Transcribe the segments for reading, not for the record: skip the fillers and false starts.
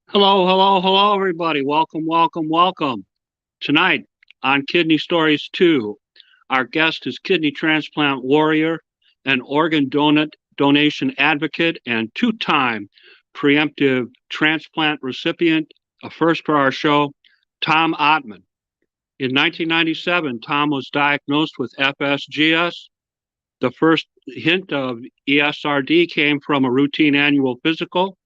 Hello, everybody. Welcome. Tonight on Kidney Stories 2, our guest is kidney transplant warrior, an organ donation advocate, and two-time preemptive transplant recipient, a first for our show, Tom Ottman. In 1997, Tom was diagnosed with FSGS. The first hint of ESRD came from a routine annual physical.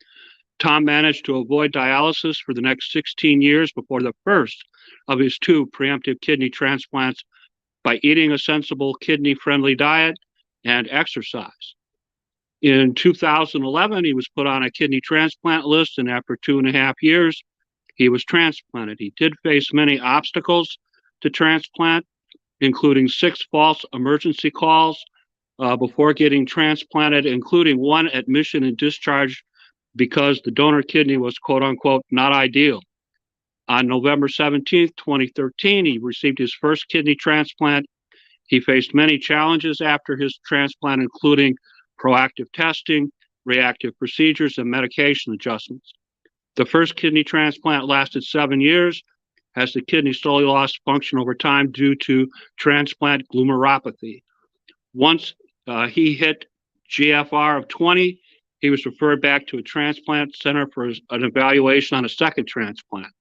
Tom managed to avoid dialysis for the next 16 years before the first of his two preemptive kidney transplants by eating a sensible kidney-friendly diet and exercise. In 2011, he was put on a kidney transplant list, and after 2.5 years, he was transplanted. He did face many obstacles to transplant, including 6 false emergency calls before getting transplanted, including one admission and discharge because the donor kidney was, quote unquote, not ideal. On November 17th, 2013, he received his first kidney transplant. He faced many challenges after his transplant, including proactive testing, reactive procedures, and medication adjustments. The first kidney transplant lasted 7 years, as the kidney slowly lost function over time due to transplant glomerulopathy. Once he hit GFR of 20, he was referred back to a transplant center for an evaluation on a second transplant.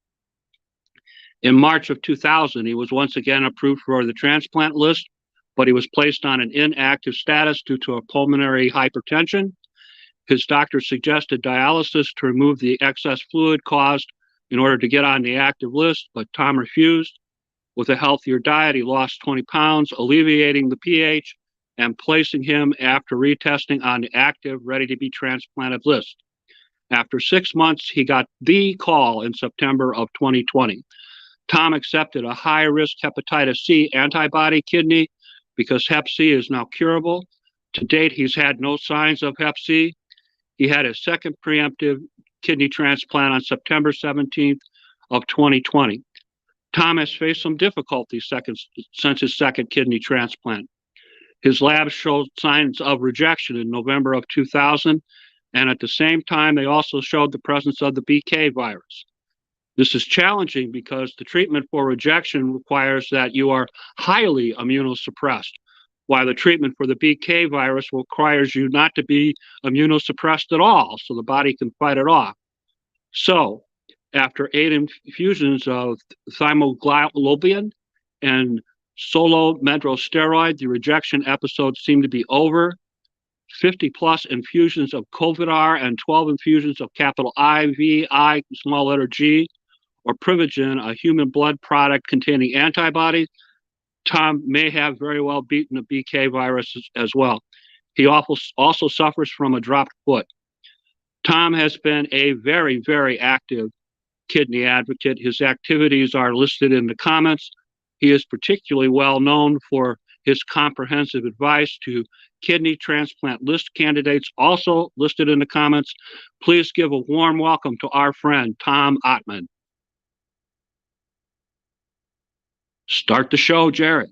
In March of 2000, he was once again approved for the transplant list, but he was placed on an inactive status due to a pulmonary hypertension. His doctor suggested dialysis to remove the excess fluid caused in order to get on the active list, but Tom refused. With a healthier diet, he lost 20 pounds, alleviating the pH and placing him after retesting on the active, ready-to-be transplanted list. After 6 months, he got the call in September of 2020. Tom accepted a high-risk hepatitis C antibody kidney because Hep C is now curable. To date, he's had no signs of Hep C. He had his second preemptive kidney transplant on September 17th of 2020. Tom has faced some difficulties since his second kidney transplant. His labs showed signs of rejection in November of 2000, and at the same time, they also showed the presence of the BK virus. This is challenging because the treatment for rejection requires that you are highly immunosuppressed, while the treatment for the BK virus requires you not to be immunosuppressed at all, so the body can fight it off. So, after 8 infusions of thymoglobulin and solomedrosteroid, the rejection episode seemed to be over. 50 plus infusions of Covidar and 12 infusions of capital I, small letter G, or Privigen, a human blood product containing antibodies. Tom may have very well beaten the BK virus as well. He also suffers from a dropped foot. Tom has been a very, very active kidney advocate. His activities are listed in the comments. He is particularly well known for his comprehensive advice to kidney transplant list candidates, also listed in the comments. Please give a warm welcome to our friend, Tom Ottman. Start the show, Jared.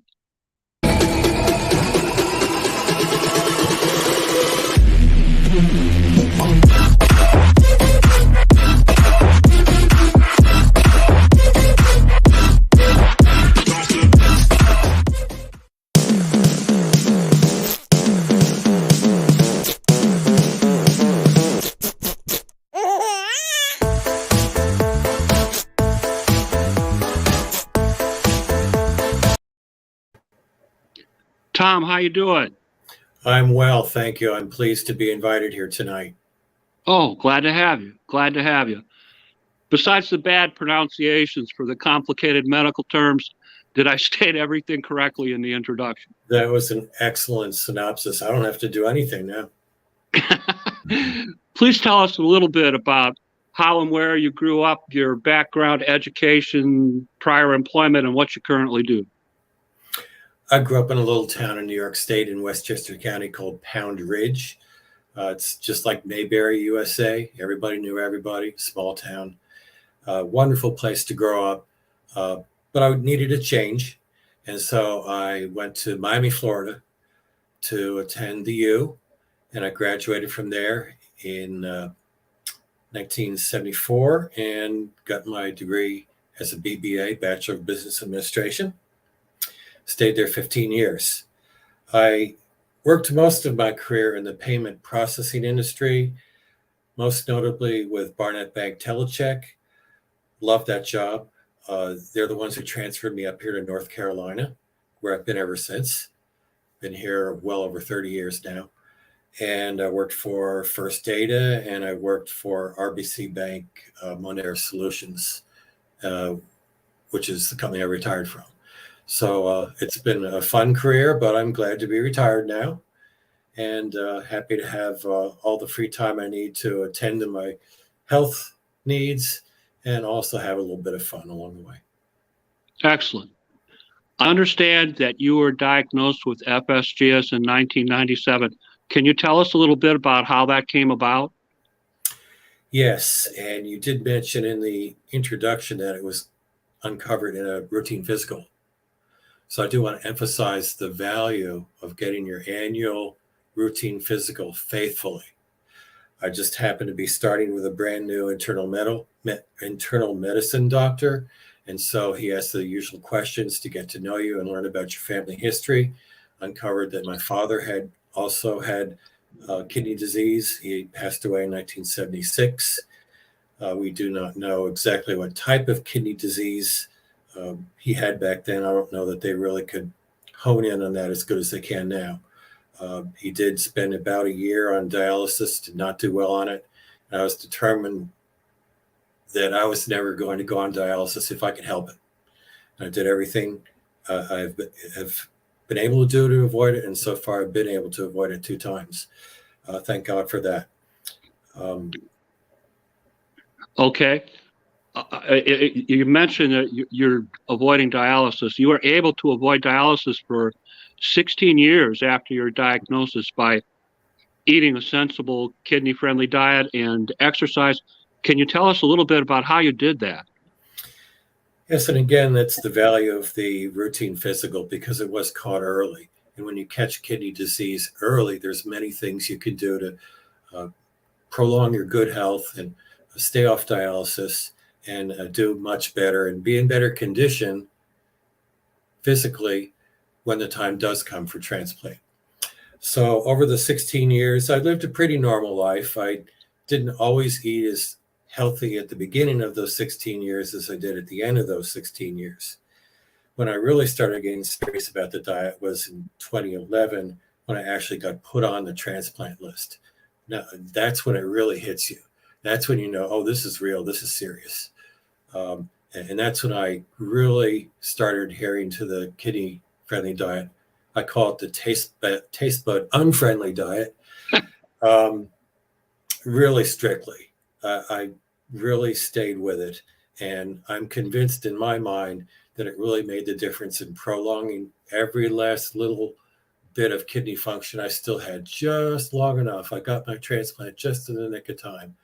Tom, how you doing? I'm well, thank you. I'm pleased to be invited here tonight. Oh, glad to have you. Glad to have you. Besides the bad pronunciations for the complicated medical terms, did I state everything correctly in the introduction? That was an excellent synopsis. I don't have to do anything now. Please tell us a little bit about how and where you grew up, your background, education, prior employment, and what you currently do. I grew up in a little town in New York State in Westchester County called Pound Ridge. It's just like Mayberry, USA. Everybody knew everybody, small town. Wonderful place to grow up, but I needed a change. And so I went to Miami, Florida to attend the U, and I graduated from there in 1974 and got my degree as a BBA, Bachelor of Business Administration. Stayed there 15 years. I worked most of my career in the payment processing industry, most notably with Barnett Bank Telecheck. Loved that job. They're the ones who transferred me up here to North Carolina, where I've been ever since. Been here well over 30 years now. And I worked for First Data, and I worked for RBC Bank Monero Solutions, which is the company I retired from. So it's been a fun career, but I'm glad to be retired now, and happy to have all the free time I need to attend to my health needs and also have a little bit of fun along the way. Excellent. I understand that you were diagnosed with FSGS in 1997. Can you tell us a little bit about how that came about? Yes, and you did mention in the introduction that it was uncovered in a routine physical. So I do want to emphasize the value of getting your annual routine physical faithfully. I just happen to be starting with a brand new internal medicine doctor. And so he asked the usual questions to get to know you and learn about your family history. Uncovered that my father had also had kidney disease. He passed away in 1976. We do not know exactly what type of kidney disease he had back then. I don't know that they really could hone in on that as good as they can now. He did spend about a year on dialysis, did not do well on it. And I was determined that I was never going to go on dialysis if I could help it. And I did everything have been able to do to avoid it. And so far I've been able to avoid it 2 times. Thank God for that. Okay. You mentioned that you're avoiding dialysis. You were able to avoid dialysis for 16 years after your diagnosis by eating a sensible kidney-friendly diet and exercise. Can you tell us a little bit about how you did that? Yes, and again, that's the value of the routine physical, because it was caught early. And when you catch kidney disease early, there's many things you can do to prolong your good health and stay off dialysis and do much better and be in better condition physically when the time does come for transplant. So over the 16 years, I lived a pretty normal life. I didn't always eat as healthy at the beginning of those 16 years as I did at the end of those 16 years. When I really started getting serious about the diet was in 2011, when I actually got put on the transplant list. Now, that's when it really hits you. That's when you know, oh, this is real, this is serious. And that's when I really started adhering to the kidney-friendly diet. I call it the taste bud unfriendly diet, really strictly. I really stayed with it. And I'm convinced in my mind that it really made the difference in prolonging every last little bit of kidney function I still had just long enough. I got my transplant just in the nick of time,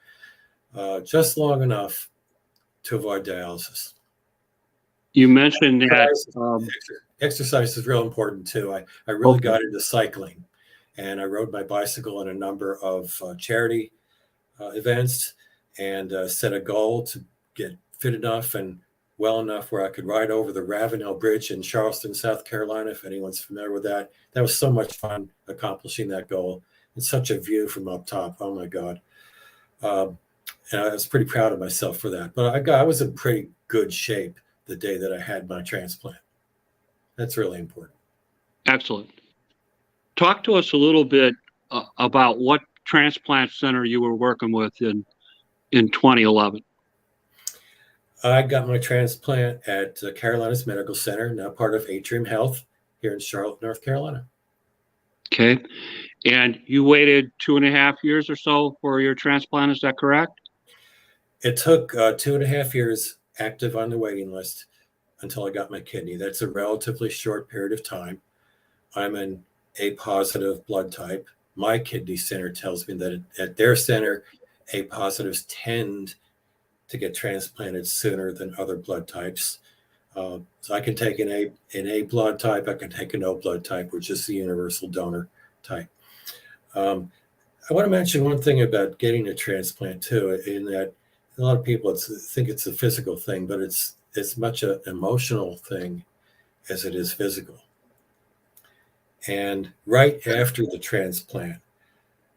just long enough to avoid dialysis. You mentioned that. Exercise is real important too. I really got into cycling, and I rode my bicycle in a number of charity events, and set a goal to get fit enough and well enough where I could ride over the Ravenel Bridge in Charleston, South Carolina, if anyone's familiar with that. That was so much fun accomplishing that goal. It's such a view from up top. Oh my God. And I was pretty proud of myself for that. But I was in pretty good shape the day that I had my transplant. That's really important. Excellent. Talk to us a little bit about what transplant center you were working with in 2011. I got my transplant at Carolinas Medical Center, now part of Atrium Health here in Charlotte, North Carolina. Okay. And you waited 2.5 years or so for your transplant, is that correct? It took 2.5 years active on the waiting list until I got my kidney. That's a relatively short period of time. I'm an A positive blood type. My kidney center tells me that at their center, A positives tend to get transplanted sooner than other blood types. So I can take an A blood type, I can take an O blood type, which is the universal donor type. I want to mention one thing about getting a transplant too, in that a lot of people think it's a physical thing, but it's as much an emotional thing as it is physical. And right after the transplant,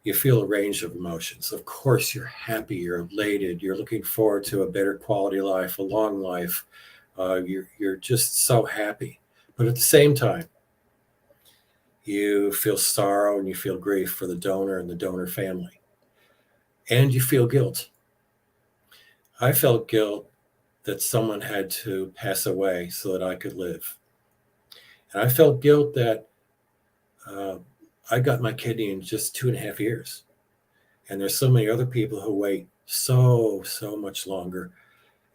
you feel a range of emotions. Of course, you're happy, you're elated, you're looking forward to a better quality life, a long life. You're just so happy. But at the same time, you feel sorrow and you feel grief for the donor and the donor family. And you feel guilt. I felt guilt that someone had to pass away so that I could live. And I felt guilt that I got my kidney in just 2.5 years. And there's so many other people who wait so much longer.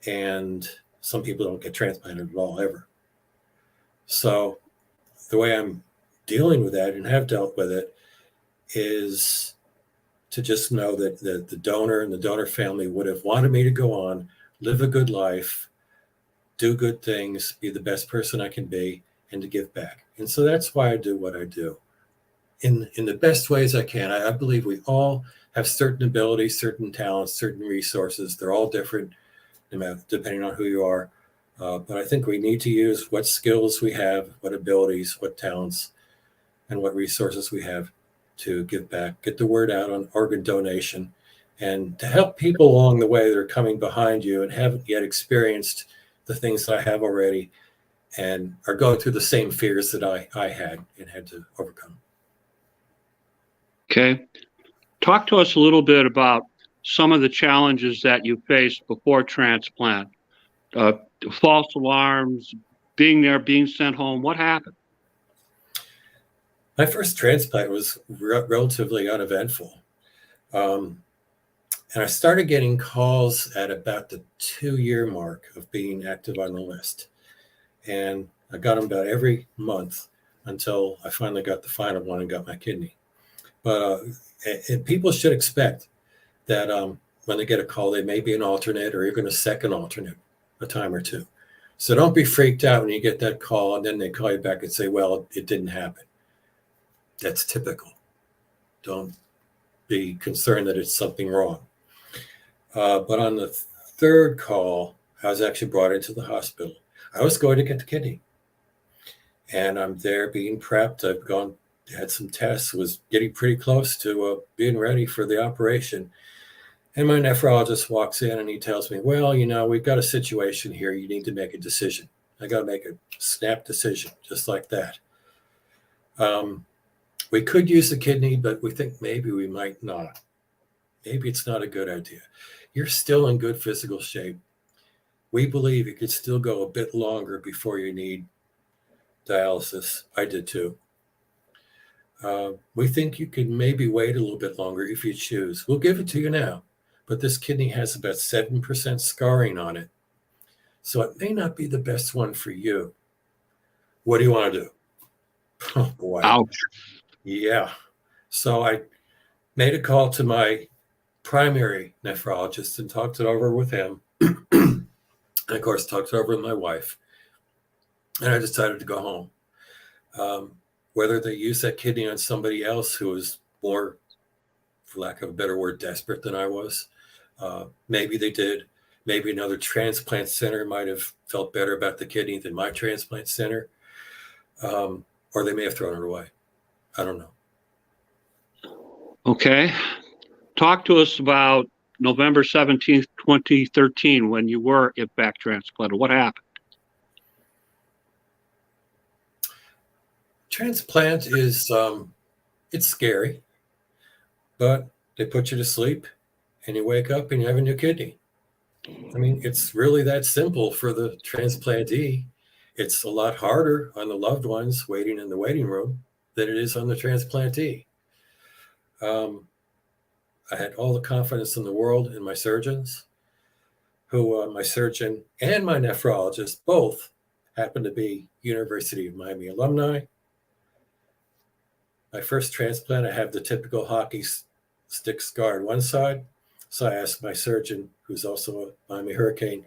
And some people don't get transplanted at all ever. So the way I'm dealing with that and have dealt with it is to just know that the donor and the donor family would have wanted me to go on, live a good life, do good things, be the best person I can be, and to give back. And so that's why I do what I do in the best ways I can. I believe we all have certain abilities, certain talents, certain resources. They're all different depending on who you are. But I think we need to use what skills we have, what abilities, what talents, and what resources we have to give back, get the word out on organ donation, and to help people along the way that are coming behind you and haven't yet experienced the things that I have already and are going through the same fears that I had and had to overcome. Okay. Talk to us a little bit about some of the challenges that you faced before transplant. False alarms, being there, being sent home. What happened? My first transplant was relatively uneventful. And I started getting calls at about the 2-year mark of being active on the list. And I got them about every month until I finally got the final one and got my kidney. But and people should expect that when they get a call, they may be an alternate or even a second alternate a time or two. So don't be freaked out when you get that call and then they call you back and say, well, it didn't happen. That's typical. Don't be concerned that it's something wrong. But on the third call, I was actually brought into the hospital. I was going to get the kidney, and I'm there being prepped. Had some tests, was getting pretty close to being ready for the operation. And my nephrologist walks in and he tells me, well, we've got a situation here. You need to make a decision. I got to make a snap decision, just like that. We could use the kidney, but we think maybe we might not. Maybe it's not a good idea. You're still in good physical shape. We believe it could still go a bit longer before you need dialysis. I did too. We think you can maybe wait a little bit longer if you choose. We'll give it to you now, but this kidney has about 7% scarring on it. So it may not be the best one for you. What do you want to do? Oh, boy. Ouch. Yeah. So I made a call to my primary nephrologist and talked it over with him. And of course, talked it over with my wife. And I decided to go home. Whether they use that kidney on somebody else who was more, for lack of a better word, desperate than I was, maybe they did. Maybe another transplant center might have felt better about the kidney than my transplant center. Or they may have thrown it away. I don't know. Okay. Talk to us about November 17th, 2013, when you were at back transplanted. What happened? Transplant is, it's scary, but they put you to sleep and you wake up and you have a new kidney. I mean, it's really that simple for the transplantee. It's a lot harder on the loved ones waiting in the waiting room than it is on the transplantee. I had all the confidence in the world in my surgeons, who my surgeon and my nephrologist both happened to be University of Miami alumni. My first transplant, I have the typical hockey stick scar on one side. So I asked my surgeon, who's also a Miami Hurricane,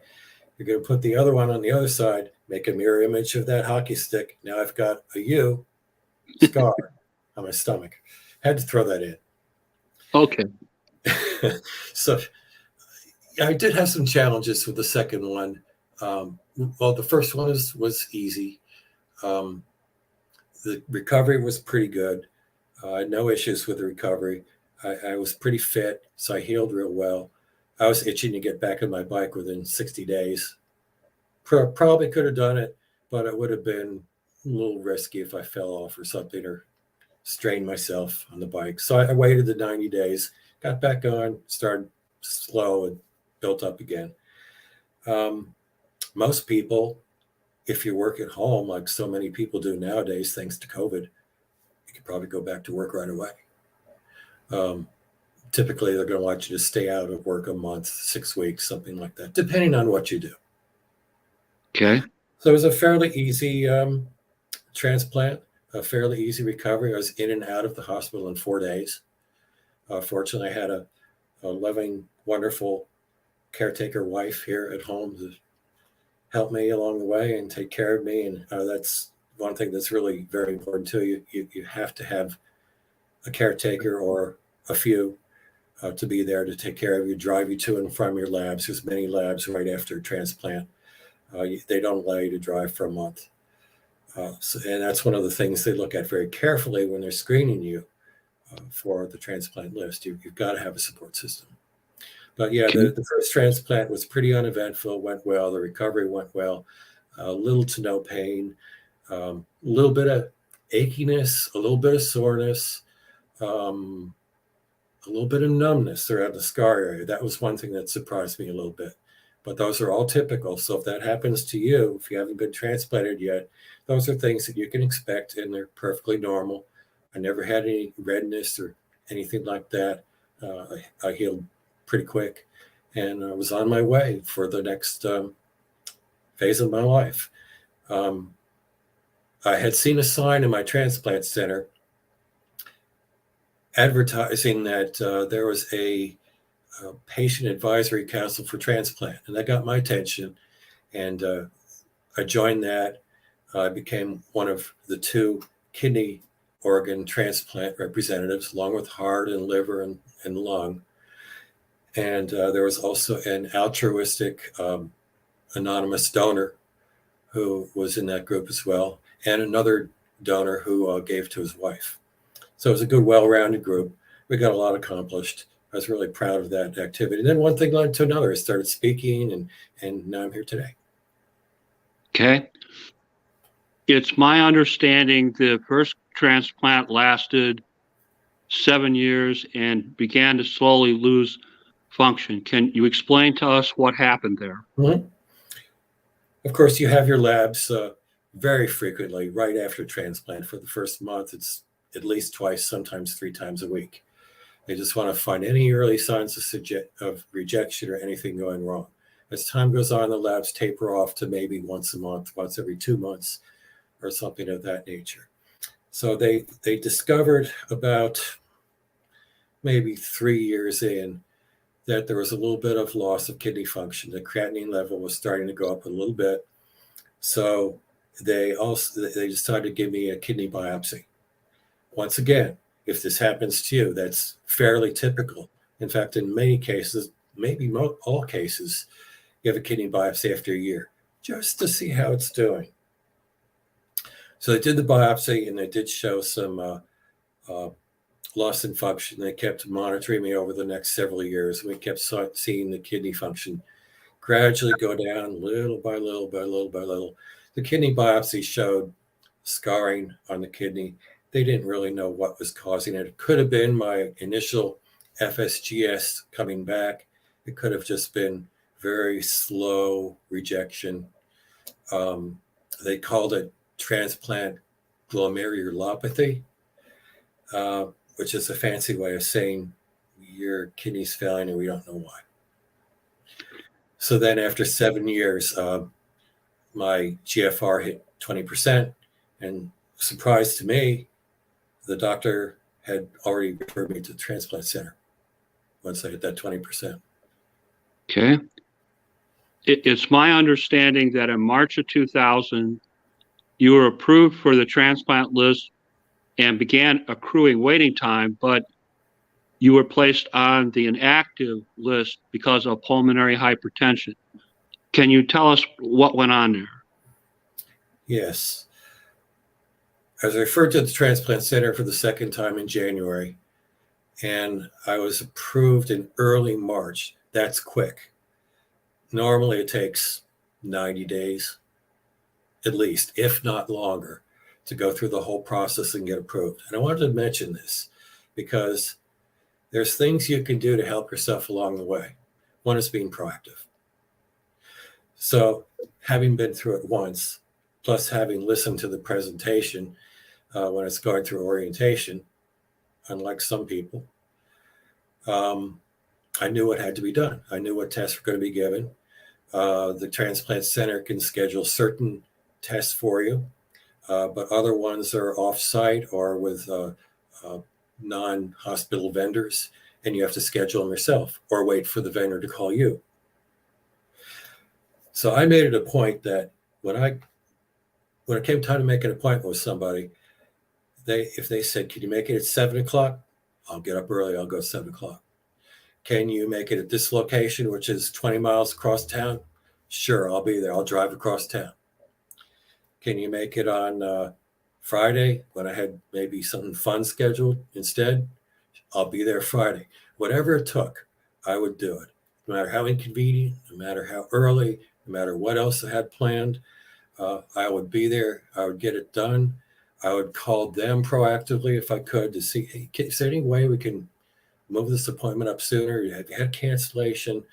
you're going to put the other one on the other side, make a mirror image of that hockey stick. Now I've got a U scar on my stomach. Had to throw that in. Okay. So I did have some challenges with the second one. Well, the first one was easy. The recovery was pretty good. I had no issues with the recovery. I was pretty fit, so I healed real well. I was itching to get back on my bike within 60 days. Probably could have done it, but it would have been a little risky if I fell off or something or strained myself on the bike. So I waited the 90 days, got back on, started slow and built up again. Most people, if you work at home, like so many people do nowadays, thanks to COVID, you could probably go back to work right away. Typically, they're going to want you to stay out of work a month, 6 weeks, something like that, depending on what you do. Okay. So it was a fairly easy transplant, a fairly easy recovery. I was in and out of the hospital in 4 days. Fortunately, I had a loving, wonderful caretaker wife here at home to help me along the way and take care of me. And that's one thing that's really very important to you. You have to have a caretaker or a few to be there to take care of you, drive you to and from your labs. There's many labs right after transplant. They don't allow you to drive for a month. And that's one of the things they look at very carefully when they're screening you for the transplant list. You've got to have a support system. But yeah, the first transplant was pretty uneventful, went well. The recovery went well. Little to no pain, a little bit of achiness, a little bit of soreness, a little bit of numbness around the scar area. That was one thing that surprised me a little bit. But those are all typical. So if that happens to you, if you haven't been transplanted yet, those are things that you can expect, and they're perfectly normal. I never had any redness or anything like that. I healed pretty quick, and I was on my way for the next phase of my life. I had seen a sign in my transplant center advertising that there was a patient advisory council for transplant, and that got my attention, and I joined that. I became one of the 2 kidney organ transplant representatives, along with heart and liver and lung. And there was also an altruistic anonymous donor who was in that group as well, and another donor who gave to his wife. So it was a good, well-rounded group. We got a lot accomplished. I was really proud of that activity. And then one thing led to another. I started speaking, and now I'm here today. Okay. It's my understanding the first transplant lasted 7 years and began to slowly lose function. Can you explain to us what happened there? Mm-hmm. Of course, you have your labs very frequently right after transplant. For the first month, it's at least twice, sometimes 3 times a week. They just want to find any early signs of rejection or anything going wrong. As time goes on, the labs taper off to maybe once a month, once every 2 months, or something of that nature. So they discovered about maybe 3 years in that there was a little bit of loss of kidney function. The creatinine level was starting to go up a little bit. So they decided to give me a kidney biopsy. Once again, if this happens to you, that's fairly typical. In fact, in many cases, maybe all cases, you have a kidney biopsy after a year, just to see how it's doing. So they did the biopsy, and they did show some loss in function. They kept monitoring me over the next several years. We kept seeing the kidney function gradually go down little by little by little by little. The kidney biopsy showed scarring on the kidney. They didn't really know what was causing it. It could have been my initial FSGS coming back. It could have just been very slow rejection. They called it transplant glomerulopathy, which is a fancy way of saying your kidney's failing and we don't know why. So then after 7 years, my GFR hit 20%, and surprise to me, the doctor had already referred me to the transplant center once I hit that 20%. Okay. It's my understanding that in March of 2000, you were approved for the transplant list and began accruing waiting time, but you were placed on the inactive list because of pulmonary hypertension. Can you tell us what went on there? Yes. I was referred to the transplant center for the second time in January, and I was approved in early March. That's quick. Normally it takes 90 days, at least, if not longer, to go through the whole process and get approved. And I wanted to mention this because there's things you can do to help yourself along the way. One is being proactive. So having been through it once, plus having listened to the presentation when it's going through orientation, unlike some people, I knew what had to be done. I knew what tests were going to be given. The transplant center can schedule certain tests for you, but other ones are off-site or with non-hospital vendors, and you have to schedule them yourself or wait for the vendor to call you. So I made it a point that when it came time to make an appointment with somebody, if they said, "Can you make it at 7:00?" I'll get up early. I'll go 7:00. Can you make it at this location, which is 20 miles across town? Sure, I'll be there. I'll drive across town. Can you make it on Friday when I had maybe something fun scheduled instead? I'll be there Friday. Whatever it took, I would do it. No matter how inconvenient, no matter how early, no matter what else I had planned, I would be there. I would get it done. I would call them proactively if I could to see, hey, is there any way we can move this appointment up sooner? You had cancellation.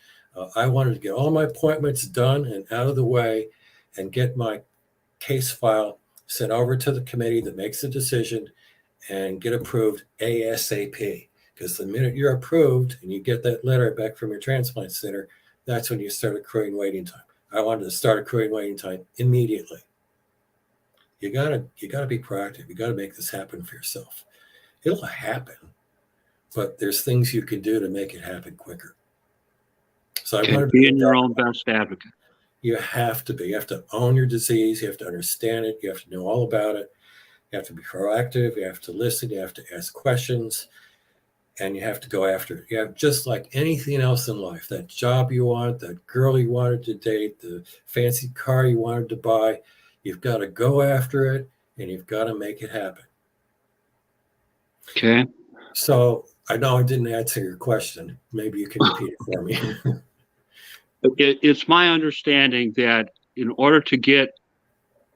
I wanted to get all my appointments done and out of the way and get my case file sent over to the committee that makes the decision and get approved ASAP. Because the minute you're approved and you get that letter back from your transplant center, that's when you start accruing waiting time. I wanted to start accruing waiting time immediately. You gotta be proactive. You gotta make this happen for yourself. It'll happen, but there's things you can do to make it happen quicker. So I wanted to be your own best advocate. You have to be. You have to own your disease. You have to understand it. You have to know all about it. You have to be proactive. You have to listen. You have to ask questions. and you have to go after it. You have, just like anything else in life, that job you want, that girl you wanted to date, the fancy car you wanted to buy, you've got to go after it and you've got to make it happen. Okay. So I know I didn't answer your question. Maybe you can repeat it for me. It's my understanding that in order to get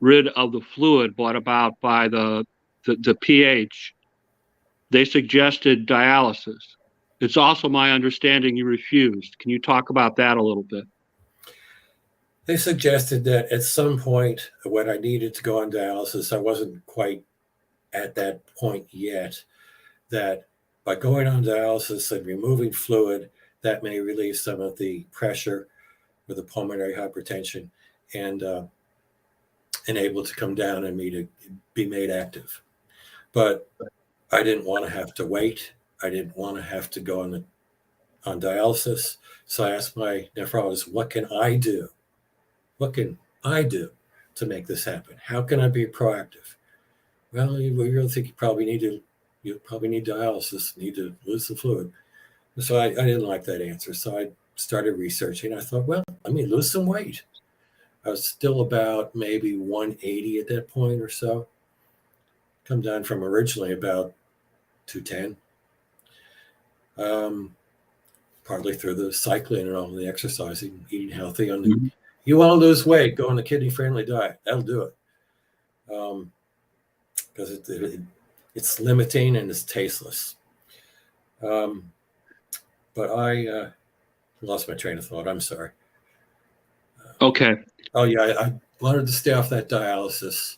rid of the fluid brought about by the pH, they suggested dialysis. It's also my understanding you refused. Can you talk about that a little bit? They suggested that at some point when I needed to go on dialysis, I wasn't quite at that point yet, that by going on dialysis and removing fluid, that may relieve some of the pressure with the pulmonary hypertension and able to come down and me to be made active. But I didn't want to have to wait. I didn't want to have to go on dialysis. So I asked my nephrologist, what can I do? What can I do to make this happen? How can I be proactive? Well, you really think you probably need dialysis, need to lose the fluid. So I didn't like that answer. So I started researching. I thought, well, let me lose some weight. I was still about maybe 180 at that point or so. Come down from originally about 210. Partly through the cycling and all the exercising, eating healthy. You want to lose weight, go on a kidney-friendly diet. That'll do it. Because it's limiting and it's tasteless. But I lost my train of thought. I'm sorry. Okay. Oh, yeah, I wanted to stay off that dialysis.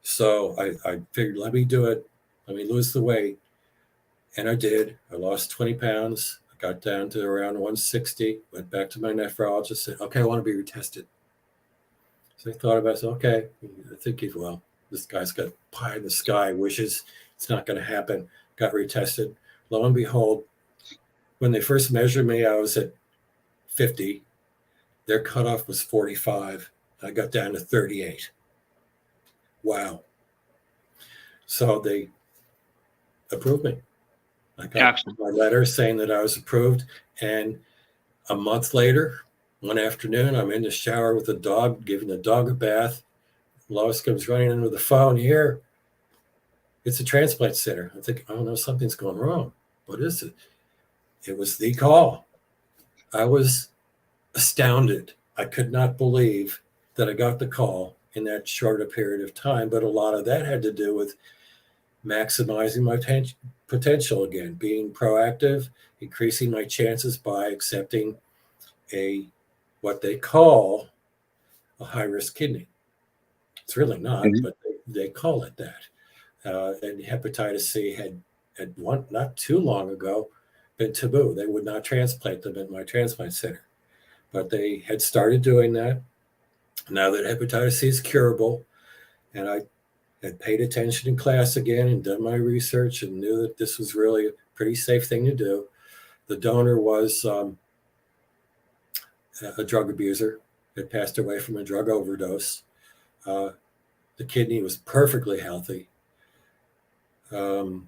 So I figured, let me do it. Let me lose the weight. And I did. I lost 20 pounds. I got down to around 160. Went back to my nephrologist, said, okay, I want to be retested. So I thought about it. Said, okay, I think well, this guy's got pie in the sky wishes. It's not going to happen. Got retested. Lo and behold, when they first measured me, I was at 50. Their cutoff was 45. I got down to 38. Wow. So they approved me. I got my letter saying that I was approved. And a month later, one afternoon, I'm in the shower with the dog, giving the dog a bath. Lois comes running in with the phone. Here, it's a transplant center. I think, oh no, something's going wrong. What is it? It was the call. I was astounded. I could not believe that I got the call in that shorter period of time. But a lot of that had to do with maximizing my potential again, being proactive, increasing my chances by accepting what they call a high-risk kidney. It's really not, but they call it that. And hepatitis C had not too long ago been taboo. They would not transplant them at my transplant center, but they had started doing that. Now that hepatitis C is curable, and I had paid attention in class again and done my research and knew that this was really a pretty safe thing to do. The donor was a drug abuser, had passed away from a drug overdose. The kidney was perfectly healthy. It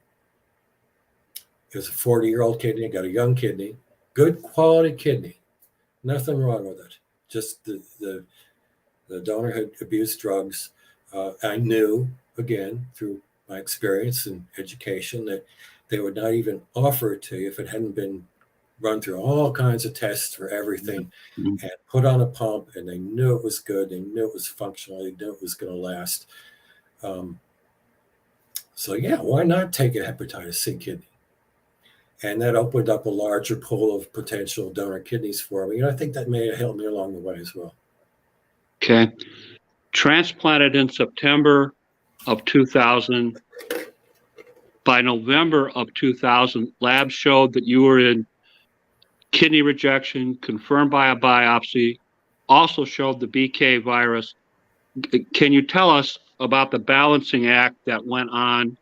was a 40-year-old kidney, got a young kidney, good quality kidney, nothing wrong with it. Just the donor had abused drugs. I knew, again, through my experience and education, that they would not even offer it to you if it hadn't been run through all kinds of tests for everything and put on a pump, and they knew it was good. They knew it was functional. They knew it was going to last. So yeah, why not take a hepatitis C kidney? And that opened up a larger pool of potential donor kidneys for me. And I think that may have helped me along the way as well. Okay. Transplanted in September of 2000. By November of 2000, labs showed that you were in kidney rejection, confirmed by a biopsy, also showed the BK virus. Can you tell us about the balancing act that went on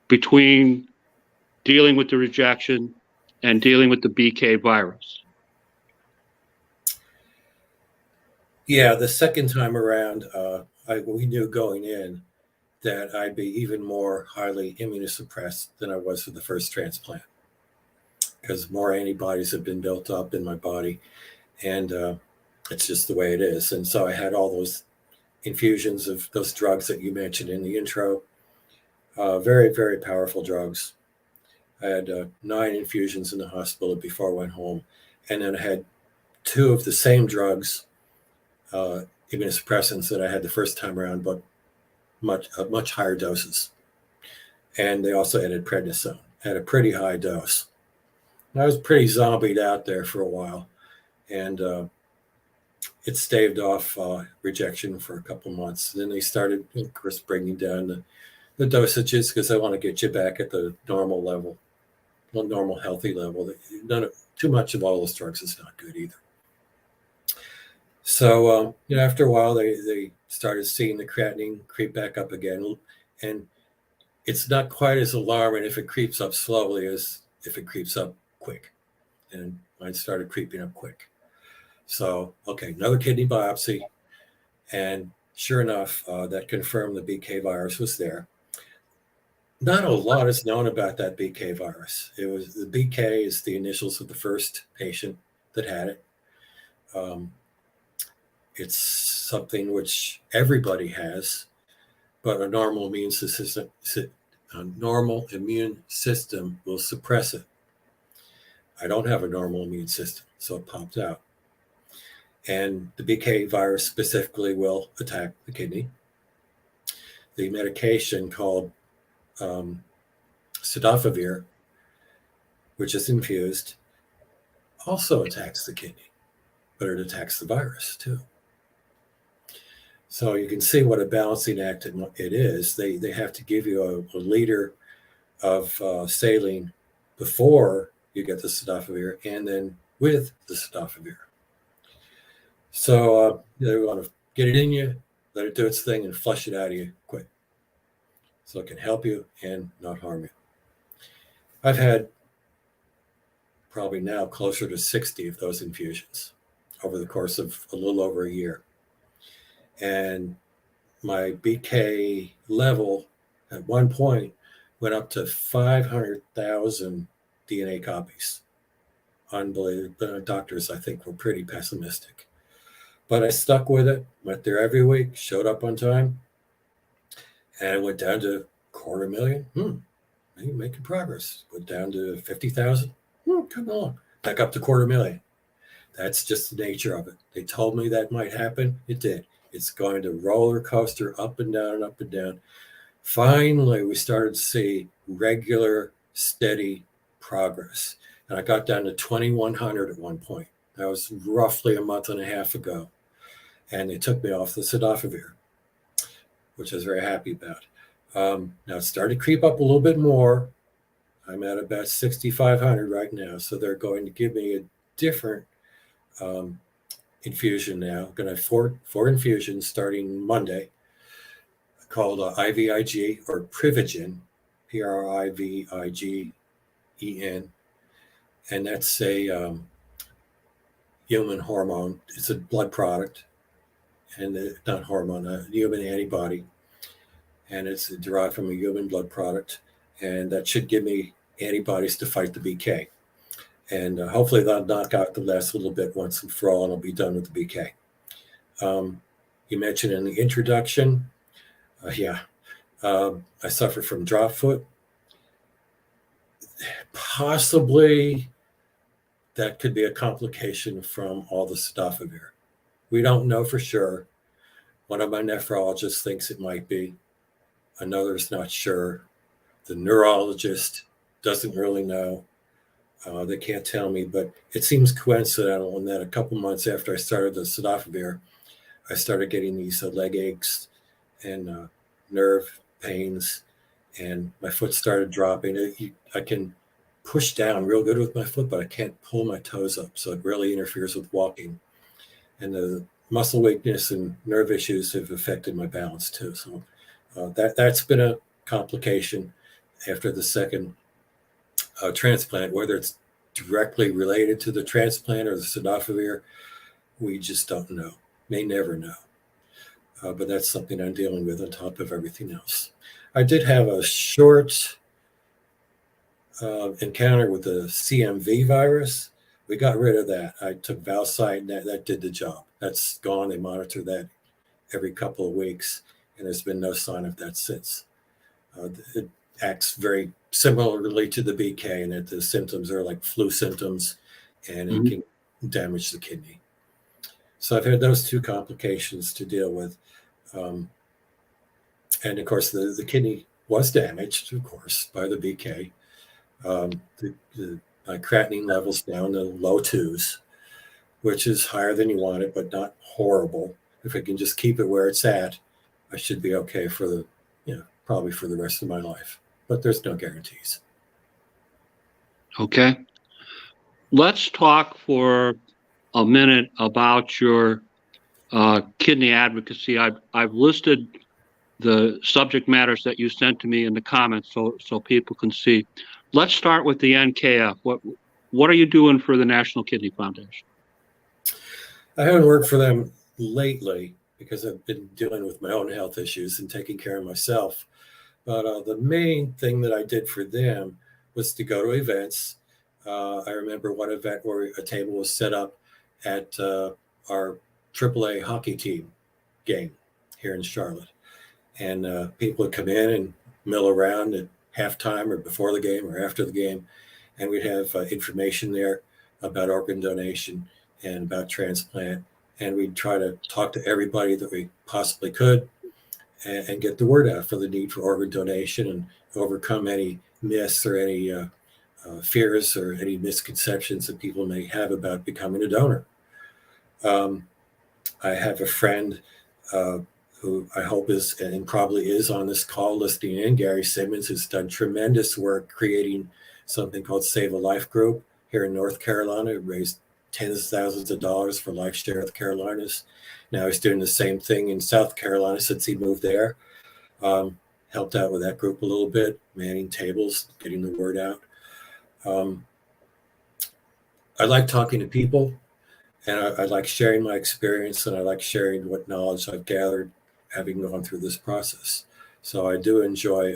between dealing with the rejection and dealing with the BK virus? Yeah, the second time around, we knew going in that I'd be even more highly immunosuppressed than I was for the first transplant. because more antibodies have been built up in my body, and it's just the way it is. And so I had all those infusions of those drugs that you mentioned in the intro. Very, very powerful drugs. I had 9 infusions in the hospital before I went home. And then I had 2 of the same drugs, immunosuppressants that I had the first time around, but much higher doses. And they also added prednisone at a pretty high dose. And I was pretty zombied out there for a while. And it staved off rejection for a couple months. And then they started, of course, bringing down the dosages because I want to get you back at the normal level, the normal healthy level. Too much of all those drugs is not good either. So after a while, they started seeing the creatinine creep back up again, and it's not quite as alarming if it creeps up slowly as if it creeps up quick. And mine started creeping up quick. So, okay, another kidney biopsy. And sure enough, that confirmed the BK virus was there. Not a lot is known about that BK virus. It was the BK is the initials of the first patient that had it. It's something which everybody has, but a normal immune system will suppress it. I don't have a normal immune system, so it popped out. And the BK virus specifically will attack the kidney. The medication called cidofovir, which is infused, also attacks the kidney, but it attacks the virus too. So you can see what a balancing act it is. They have to give you a liter of saline before you get the cidofovir and then with the cidofovir. So they want to get it in you, let it do its thing, and flush it out of you quick. So it can help you and not harm you. I've had probably now closer to 60 of those infusions over the course of a little over a year. And my BK level at one point went up to 500,000 DNA copies. Unbelievable. Doctors, I think, were pretty pessimistic. But I stuck with it, went there every week, showed up on time, and went down to 250,000. You're making progress. Went down to 50,000. Come on. Back up to 250,000. That's just the nature of it. They told me that might happen. It did. It's going to roller coaster up and down and up and down. Finally, we started to see regular, steady progress. And I got down to 2,100 at one point. That was roughly a month and a half ago. And they took me off the cidofovir, which I was very happy about. Now it started to creep up a little bit more. I'm at about 6,500 right now. So they're going to give me a different infusion now. I'm going to have four infusions starting Monday called IVIG or Privigen, Privigen. And that's a human hormone. It's a blood product and not hormone, a human antibody. And it's derived from a human blood product. And that should give me antibodies to fight the BK. And hopefully that'll knock out the last little bit once and for all, and I'll be done with the BK. You mentioned in the introduction, I suffer from drop foot. Possibly that could be a complication from all the cidofovir. We don't know for sure. One of my nephrologists thinks it might be. Another's not sure. The neurologist doesn't really know. They can't tell me, but it seems coincidental in that a couple months after I started the cidofovir, I started getting these leg aches and nerve pains, and my foot started dropping. I can push down real good with my foot, but I can't pull my toes up, so it really interferes with walking. And the muscle weakness and nerve issues have affected my balance too. So that's been a complication after the second transplant. Whether it's directly related to the transplant or the cidofovir, we just don't know. May never know. But that's something I'm dealing with on top of everything else. I did have a short encounter with the CMV virus, we got rid of that. I took Valsite, and that did the job. That's gone. They monitor that every couple of weeks, and there's been no sign of that since. It acts very similarly to the BK in that the symptoms are like flu symptoms, and it can damage the kidney. So I've had those two complications to deal with. And of course, the kidney was damaged, of course, by the BK. My creatinine levels down to low twos, which is higher than you want it, but not horrible. If I can just keep it where it's at, I should be okay for probably for the rest of my life. But there's no guarantees. Okay. Let's talk for a minute about your kidney advocacy. I've listed the subject matters that you sent to me in the comments so people can see. Let's start with the NKF. What are you doing for the National Kidney Foundation? I haven't worked for them lately because I've been dealing with my own health issues and taking care of myself. But the main thing that I did for them was to go to events. I remember one event where a table was set up at our AAA hockey team game here in Charlotte. And people would come in and mill around at halftime or before the game or after the game. And we'd have information there about organ donation and about transplant. And we'd try to talk to everybody that we possibly could and get the word out for the need for organ donation and overcome any myths or any fears or any misconceptions that people may have about becoming a donor. I have a friend who I hope is and probably is on this call listening in, Gary Simmons, who's done tremendous work creating something called Save a Life Group here in North Carolina. Raised tens of thousands of dollars for Life Share of the Carolinas. Now he's doing the same thing in South Carolina since he moved there. Helped out with that group a little bit, manning tables, getting the word out. I like talking to people, and I like sharing my experience, and I like sharing what knowledge I've gathered having gone through this process. So I do enjoy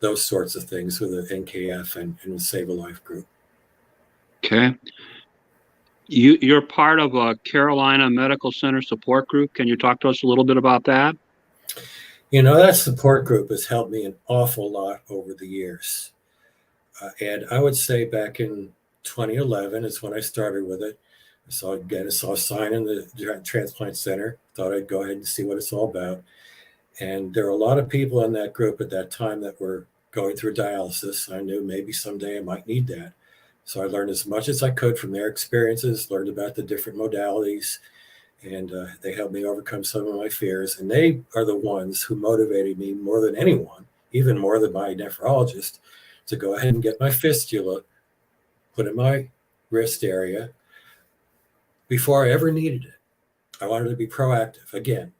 those sorts of things with the NKF and the Save a Life group. Okay. You're part of a Carolina Medical Center support group. Can you talk to us a little bit about that? That support group has helped me an awful lot over the years. And I would say back in 2011 is when I started with it. I saw a sign in the transplant center. Thought I'd go ahead and see what it's all about. And there were a lot of people in that group at that time that were going through dialysis. I knew maybe someday I might need that. So I learned as much as I could from their experiences, learned about the different modalities, and they helped me overcome some of my fears. And they are the ones who motivated me more than anyone, even more than my nephrologist, to go ahead and get my fistula put in my wrist area before I ever needed it. I wanted to be proactive. Again,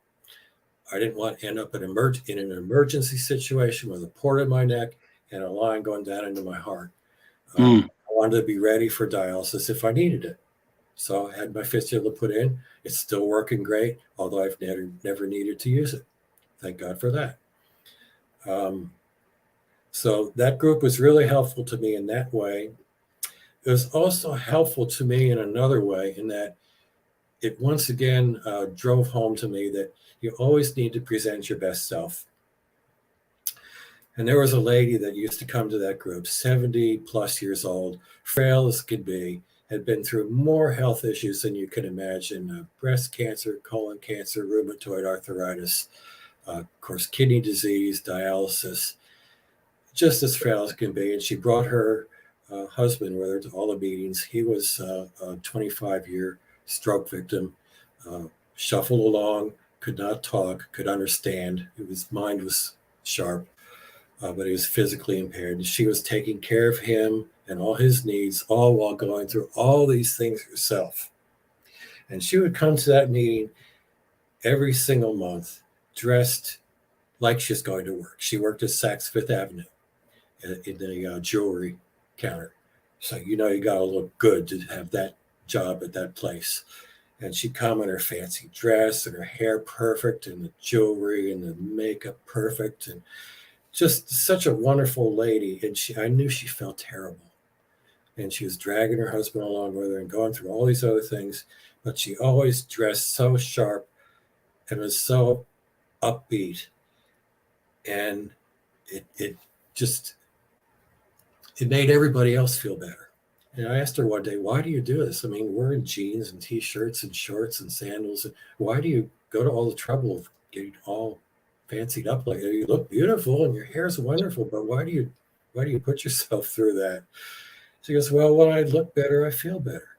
I didn't want to end up in an emergency situation with a port in my neck and a line going down into my heart. I wanted to be ready for dialysis if I needed it. So I had my fistula put in. It's still working great, although I've never needed to use it. Thank God for that. So that group was really helpful to me in that way. It was also helpful to me in another way in that it once again drove home to me that you always need to present your best self. And there was a lady that used to come to that group, 70 plus years old, frail as could be, had been through more health issues than you can imagine, breast cancer, colon cancer, rheumatoid arthritis, of course, kidney disease, dialysis, just as frail as can be. And she brought her husband with her to all the meetings. He was a 25-year stroke victim, shuffled along, could not talk, could understand. His mind was sharp, but he was physically impaired. And she was taking care of him and all his needs, all while going through all these things herself. And she would come to that meeting every single month, dressed like she's going to work. She worked at Saks Fifth Avenue in the jewelry counter. So, you got to look good to have that job at that place. And she'd come in her fancy dress and her hair perfect and the jewelry and the makeup perfect and just such a wonderful lady. And I knew she felt terrible. And she was dragging her husband along with her and going through all these other things. But she always dressed so sharp and was so upbeat. And it just, it made everybody else feel better. And I asked her one day, why do you do this? I mean, we're in jeans and t-shirts and shorts and sandals. Why do you go to all the trouble of getting all fancied up like that? You look beautiful and your hair's wonderful, but why do you put yourself through that? She goes, well, when I look better, I feel better.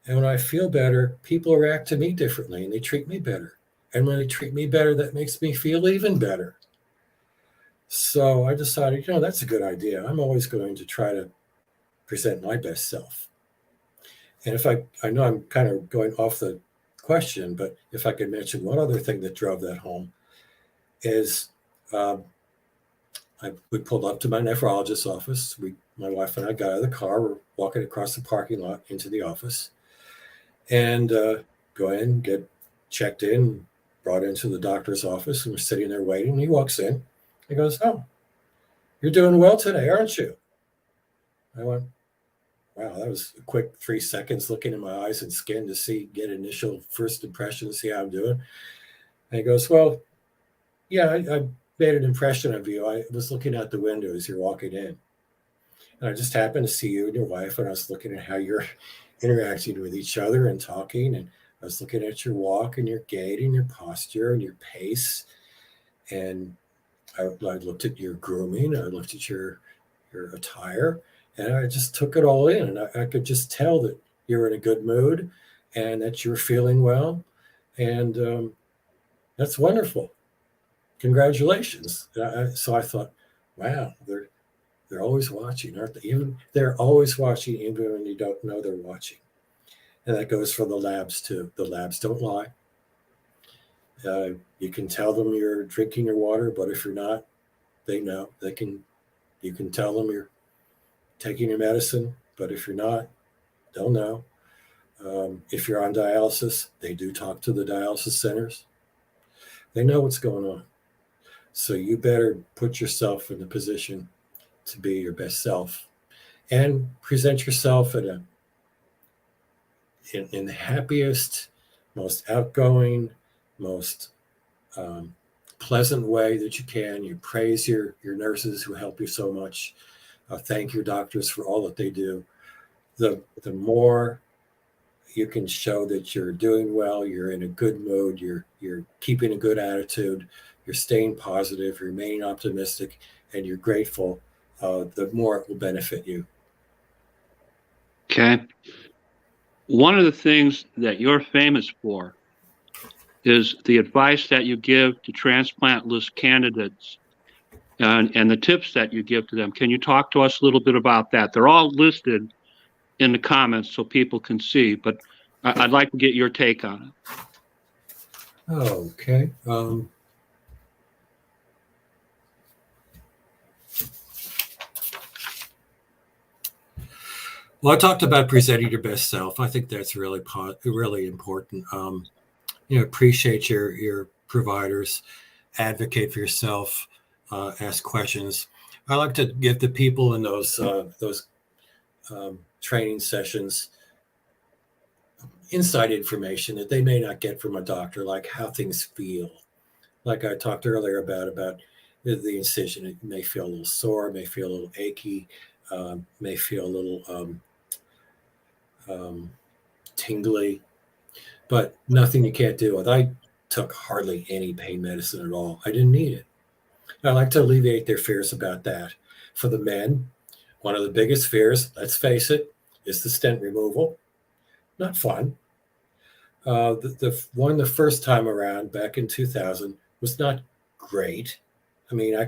And when I feel better, people react to me differently and they treat me better. And when they treat me better, that makes me feel even better. So I decided, that's a good idea. I'm always going to try to present my best self. And if I know I'm kind of going off the question, but if I could mention one other thing that drove that home is we pulled up to my nephrologist's office. My wife and I got out of the car. We're walking across the parking lot into the office and go in, get checked in, brought into the doctor's office, and we're sitting there waiting. And he walks in. He goes, oh, you're doing well today, aren't you? I went, wow, that was a quick 3 seconds looking in my eyes and skin to get initial first impression to see how I'm doing. And he goes, well, yeah, I made an impression of you. I was looking out the window as you're walking in. And I just happened to see you and your wife, and I was looking at how you're interacting with each other and talking. And I was looking at your walk and your gait and your posture and your pace. And I looked at your grooming. I looked at your attire. And I just took it all in. And I could just tell that you were in a good mood and that you were feeling well. And that's wonderful. Congratulations. So I thought, wow, they're always watching, aren't they? They're always watching, even when you don't know they're watching. And that goes for the labs too. The labs don't lie. You can tell them you're drinking your water, but if you're not, they know. You can tell them you're taking your medicine, but if you're not, they'll know. If you're on dialysis, they do talk to the dialysis centers. They know what's going on. So you better put yourself in the position to be your best self and present yourself in the happiest, most outgoing, most pleasant way that you can. You praise your nurses who help you so much. Thank your doctors for all that they do. The more you can show that you're doing well, you're in a good mood, you're keeping a good attitude, you're staying positive, you're remaining optimistic, and you're grateful, the more it will benefit you. Okay. One of the things that you're famous for is the advice that you give to transplant list candidates and the tips that you give to them. Can you talk to us a little bit about that? They're all listed in the comments so people can see, but I'd like to get your take on it. Okay. Well, I talked about presenting your best self. I think that's really important. Appreciate your providers, advocate for yourself, ask questions. I like to give the people in those training sessions inside information that they may not get from a doctor, like how things feel. Like I talked earlier about the incision. It may feel a little sore, may feel a little achy, may feel a little tingly, but nothing you can't do with. I took hardly any pain medicine at all. I didn't need it. I like to alleviate their fears about that. For the men, one of the biggest fears, let's face it, is the stent removal. Not fun. The first time around back in 2000 was not great. I mean, I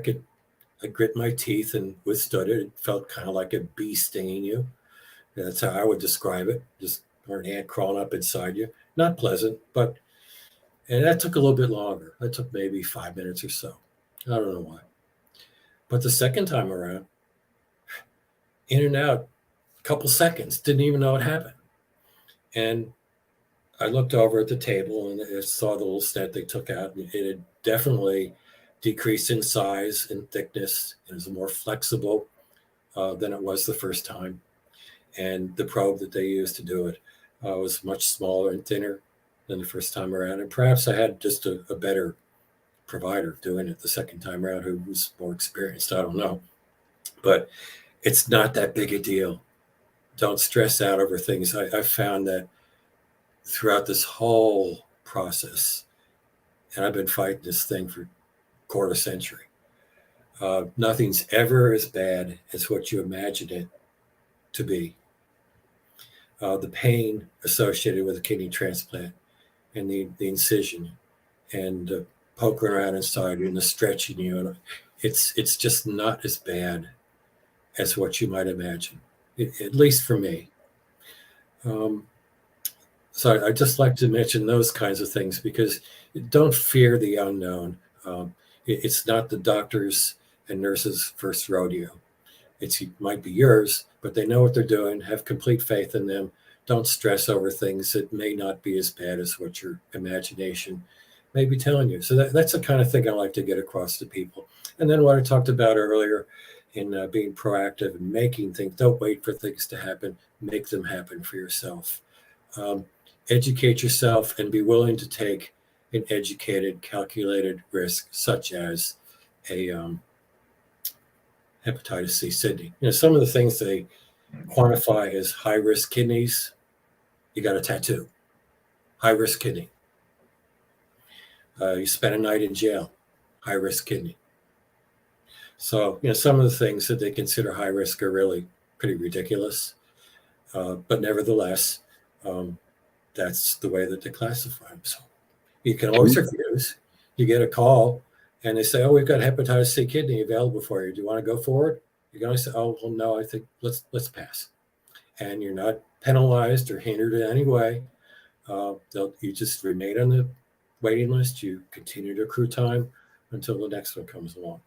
grit my teeth and withstood it. It felt kind of like a bee stinging you. That's how I would describe it. Just or an ant crawling up inside you. Not pleasant, and that took a little bit longer. That took maybe 5 minutes or so. I don't know why. But the second time around, in and out, a couple seconds, didn't even know what happened. And I looked over at the table and I saw the little stent they took out. And it had definitely decreased in size and thickness. It was more flexible than it was the first time. And the probe that they used to do it was much smaller and thinner than the first time around. And perhaps I had just a better provider doing it the second time around who was more experienced. I don't know. But it's not that big a deal. Don't stress out over things. I've found that throughout this whole process, and I've been fighting this thing for a quarter century, nothing's ever as bad as what you imagine it to be. The pain associated with a kidney transplant and the incision and poking around inside you and the stretching you, and it's just not as bad as what you might imagine, at least for me. So I just like to mention those kinds of things because don't fear the unknown. It's not the doctors and nurses' first rodeo. It might be yours, but they know what they're doing. Have complete faith in them. Don't stress over things that may not be as bad as what your imagination may be telling you. So that's the kind of thing I like to get across to people. And then what I talked about earlier in being proactive and making things. Don't wait for things to happen. Make them happen for yourself. Educate yourself and be willing to take an educated, calculated risk, such as a hepatitis C kidney. Some of the things they quantify as high-risk kidneys, you got a tattoo. High-risk kidney. You spent a night in jail. High-risk kidney. So, some of the things that they consider high risk are really pretty ridiculous. But nevertheless, that's the way that they classify them. So you can always refuse. You get a call and they say, "Oh, we've got hepatitis C kidney available for you. Do you want to go forward?" You're going to say, "Oh, well, no, I think let's pass." And you're not penalized or hindered in any way. You just remain on the waiting list. You continue to accrue time until the next one comes along.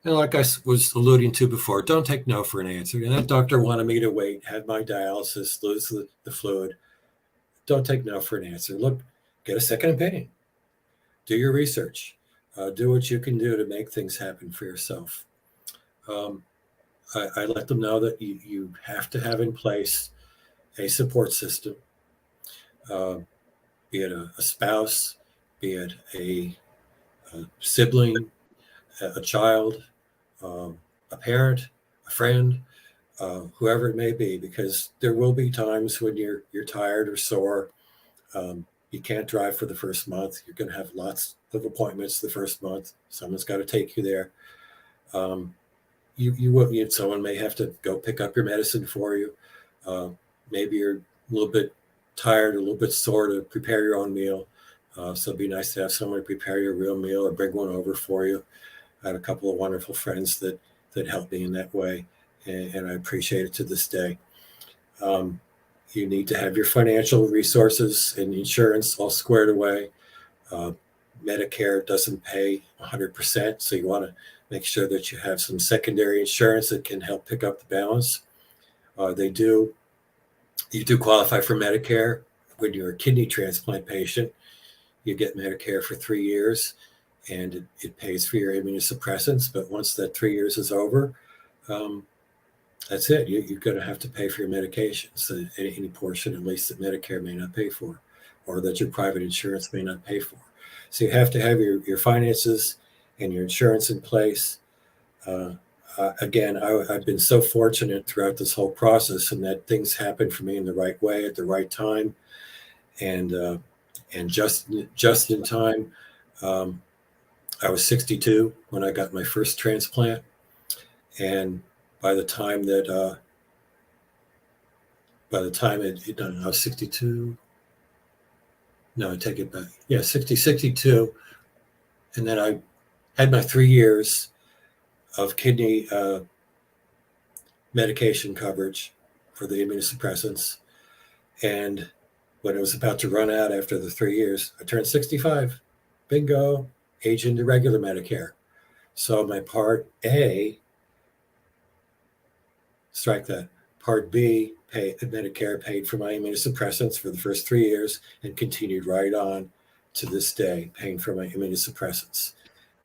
And like I was alluding to before, don't take no for an answer. And that doctor wanted me to wait, have my dialysis, lose the fluid. Don't take no for an answer. Look, get a second opinion. Do your research. Do what you can do to make things happen for yourself. I let them know that you have to have in place a support system, be it a spouse, be it a sibling, a child, a parent, a friend, whoever it may be, because there will be times when you're tired or sore. You can't drive for the first month. You're going to have lots of appointments the first month. Someone's got to take you there. Someone may have to go pick up your medicine for you. Maybe you're a little bit tired, a little bit sore to prepare your own meal. So it'd be nice to have someone to prepare your real meal or bring one over for you. I had a couple of wonderful friends that helped me in that way, and I appreciate it to this day. You need to have your financial resources and insurance all squared away. Medicare doesn't pay 100%, so you want to make sure that you have some secondary insurance that can help pick up the balance. You do qualify for Medicare when you're a kidney transplant patient. You get Medicare for 3 years, and it pays for your immunosuppressants. But once that 3 years is over, that's it. You're going to have to pay for your medications, any portion at least that Medicare may not pay for, or that your private insurance may not pay for. So you have to have your finances and your insurance in place. Again, I've been so fortunate throughout this whole process, and that things happen for me in the right way at the right time, and just in time. I was 62 when I got my first transplant, and by the time I was 62. No, I take it back. Yeah, 62. And then I had my 3 years of kidney medication coverage for the immunosuppressants. And when it was about to run out after the 3 years, I turned 65. Bingo, age into regular Medicare. So my Part A, strike that. Part B Medicare paid for my immunosuppressants for the first 3 years and continued right on to this day, paying for my immunosuppressants.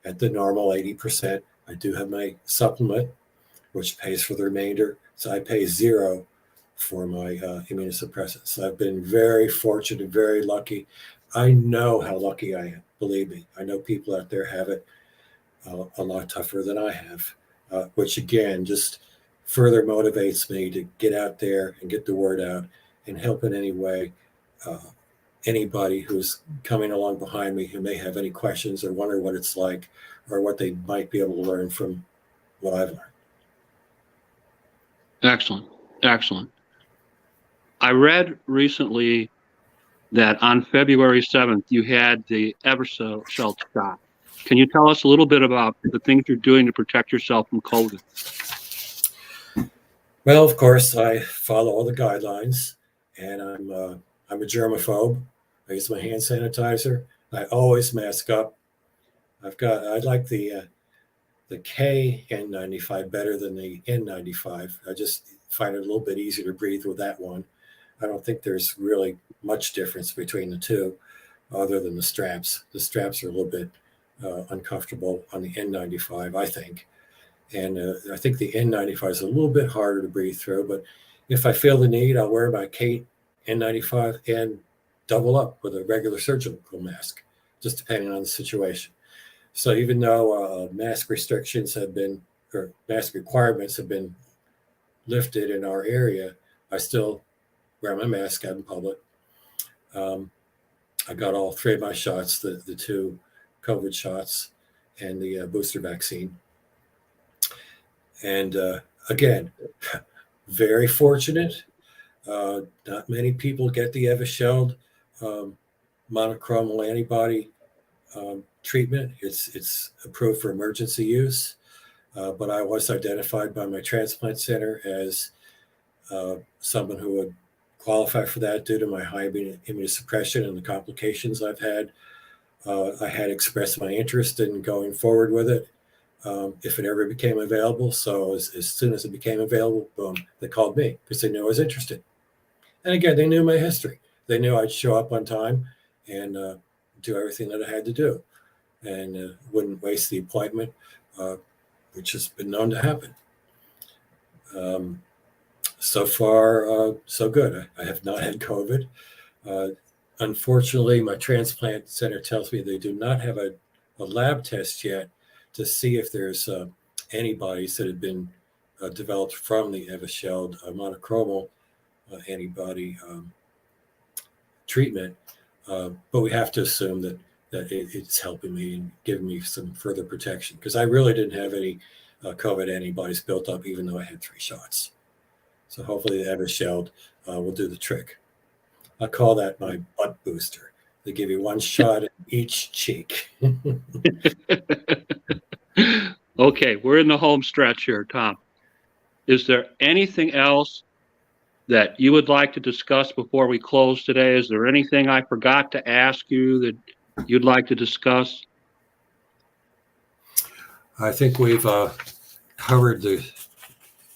At the normal 80%, I do have my supplement, which pays for the remainder. So I pay zero for my immunosuppressants. So I've been very fortunate, very lucky. I know how lucky I am. Believe me, I know people out there have it a lot tougher than I have, which again just further motivates me to get out there and get the word out and help in any way anybody who's coming along behind me who may have any questions or wonder what it's like or what they might be able to learn from what I've learned. Excellent. Excellent. I read recently that on February 7th, you had the Evershell shot. Can you tell us a little bit about the things you're doing to protect yourself from COVID? Well, of course, I follow all the guidelines, and I'm a germaphobe. I use my hand sanitizer. I always mask up. I like the KN95 better than the N95. I just find it a little bit easier to breathe with that one. I don't think there's really much difference between the two other than the straps. The straps are a little bit uncomfortable on the N95, I think. And I think the N95 is a little bit harder to breathe through, but if I feel the need, I'll wear my KN95 and double up with a regular surgical mask, just depending on the situation. So even though mask restrictions have been, or mask requirements have been lifted in our area, I still wear my mask out in public. I got all 3 of my shots, the 2 COVID shots and the booster vaccine. And again, very fortunate. Not many people get the Evershell monoclonal antibody treatment. It's approved for emergency use, but I was identified by my transplant center as someone who would qualify for that due to my high immunosuppression and the complications I've had. I had expressed my interest in going forward with it if it ever became available. So as soon as it became available, boom, they called me because they knew I was interested. And again, they knew my history. They knew I'd show up on time and do everything that I had to do and wouldn't waste the appointment, which has been known to happen. So far, so good. I have not had COVID. Unfortunately, my transplant center tells me they do not have a lab test yet to see if there's antibodies that have been developed from the Evershell monoclonal antibody treatment. But we have to assume that it's helping me and giving me some further protection because I really didn't have any COVID antibodies built up, even though I had 3 shots. So hopefully the Evershell will do the trick. I call that my butt booster. They give you 1 shot in each cheek. Okay, we're in the home stretch here, Tom. Is there anything else that you would like to discuss before we close today? Is there anything I forgot to ask you that you'd like to discuss? I think we've covered the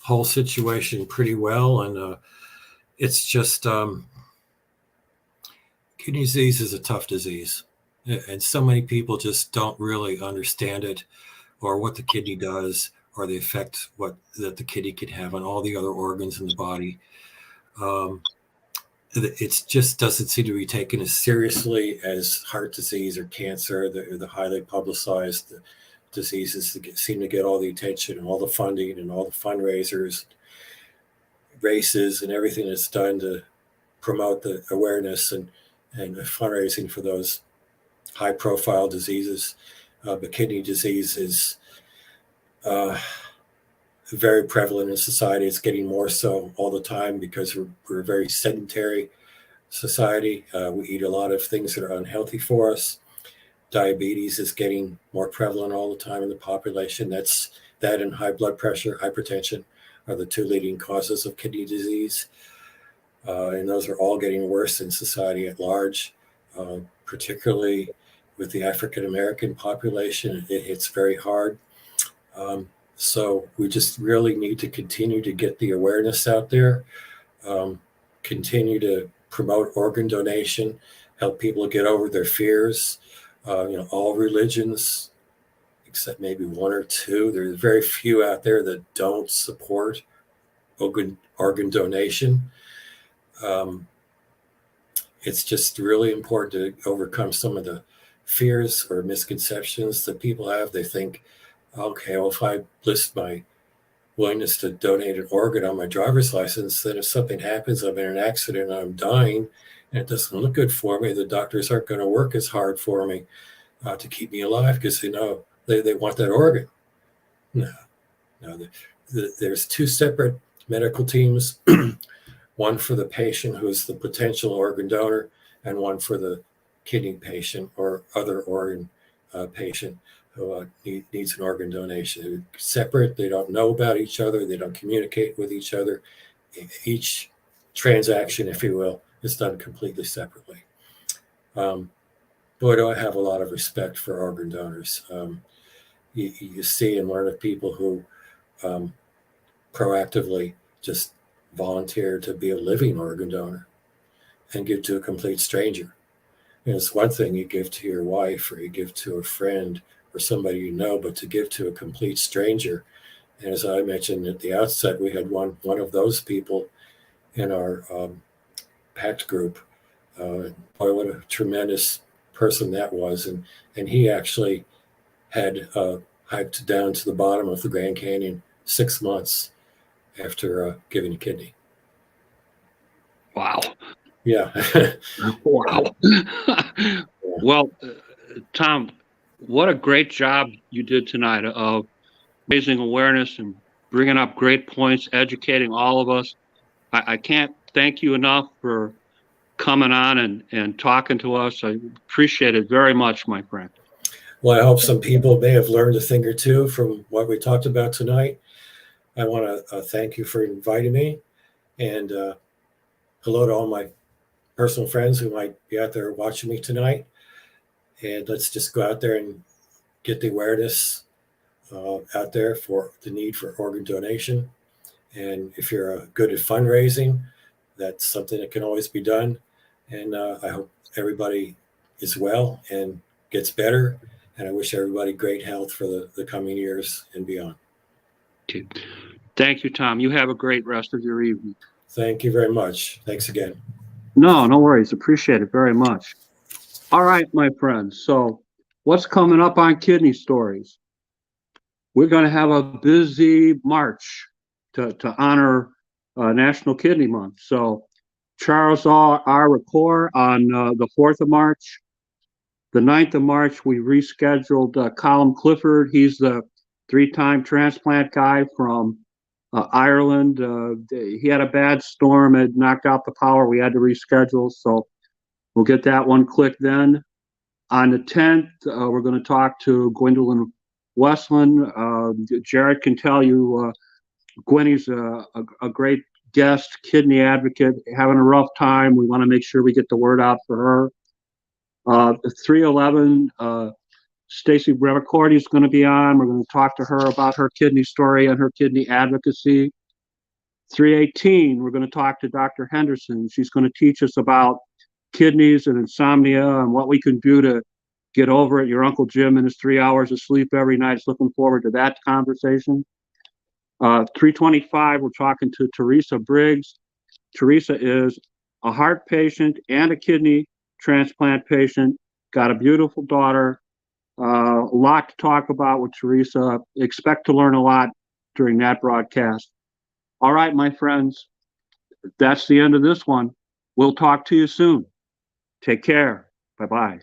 whole situation pretty well, and it's just kidney disease is a tough disease, and so many people just don't really understand it or what the kidney does or the effect that the kidney can have on all the other organs in the body. It just doesn't seem to be taken as seriously as heart disease or cancer, the highly publicized diseases that seem to get all the attention and all the funding and all the fundraisers, races, and everything that's done to promote the awareness and fundraising for those high-profile diseases. But kidney disease is very prevalent in society. It's getting more so all the time because we're a very sedentary society. We eat a lot of things that are unhealthy for us. Diabetes is getting more prevalent all the time in the population. That and high blood pressure, hypertension are the 2 leading causes of kidney disease. And those are all getting worse in society at large, particularly with the African American population. It hits very hard. So we just really need to continue to get the awareness out there. continue to promote organ donation, help people get over their fears. All religions, except maybe one or two. There's very few out there that don't support organ donation. It's just really important to overcome some of the fears or misconceptions that people have. They think, okay, well, if I list my willingness to donate an organ on my driver's license, then if something happens, I'm in an accident, I'm dying, and it doesn't look good for me, the doctors aren't going to work as hard for me to keep me alive because they know they want that organ. No, there's two separate medical teams, one for the patient who's the potential organ donor and one for the kidney patient or other organ patient who needs an organ donation. They're separate. They don't know about each other. They don't communicate with each other. Each transaction, if you will, is done completely separately. Boy, do I have a lot of respect for organ donors. You see and learn of people who proactively just volunteer to be a living organ donor and give to a complete stranger. It's one thing you give to your wife or you give to a friend or somebody you know, but to give to a complete stranger. And as I mentioned at the outset, we had one of those people in our PACT group. Boy, what a tremendous person that was. And he actually had hiked down to the bottom of the Grand Canyon 6 months after giving a kidney. Wow. Yeah. Wow. Well, Tom, what a great job you did tonight of raising awareness and bringing up great points, educating all of us. I can't thank you enough for coming on and talking to us. I appreciate it very much, my friend. Well, I hope some people may have learned a thing or two from what we talked about tonight. I want to thank you for inviting me, and hello to all my personal friends who might be out there watching me tonight. And let's just go out there and get the awareness out there for the need for organ donation. And if you're good at fundraising, that's something that can always be done. And I hope everybody is well and gets better. And I wish everybody great health for the coming years and beyond. Okay. Thank you, Tom. You have a great rest of your evening. Thank you very much. Thanks again. No worries. Appreciate it very much. All right, my friends. So what's coming up on Kidney Stories? We're going to have a busy March to honor National Kidney Month. So Charles R. Ricoeur on the 4th of March. The 9th of March, we rescheduled Colin Clifford. He's the 3-time transplant guy from Ireland. He had a bad storm. It knocked out the power. We had to reschedule. So we'll get that one clicked then. On the 10th, we're going to talk to Gwendolyn Westland. Jared can tell you Gwenny's a great guest, kidney advocate, having a rough time. We want to make sure we get the word out for her. 311, Stacy Brevicordi is going to be on. We're going to talk to her about her kidney story and her kidney advocacy. 318, we're going to talk to Dr. Henderson. She's going to teach us about kidneys and insomnia and what we can do to get over it. Your Uncle Jim and his 3 hours of sleep every night is looking forward to that conversation. 325, we're talking to Teresa Briggs. Teresa is a heart patient and a kidney transplant patient, got a beautiful daughter. A lot to talk about with Teresa. Expect to learn a lot during that broadcast. All right, my friends, that's the end of this one. We'll talk to you soon. Take care. Bye-bye.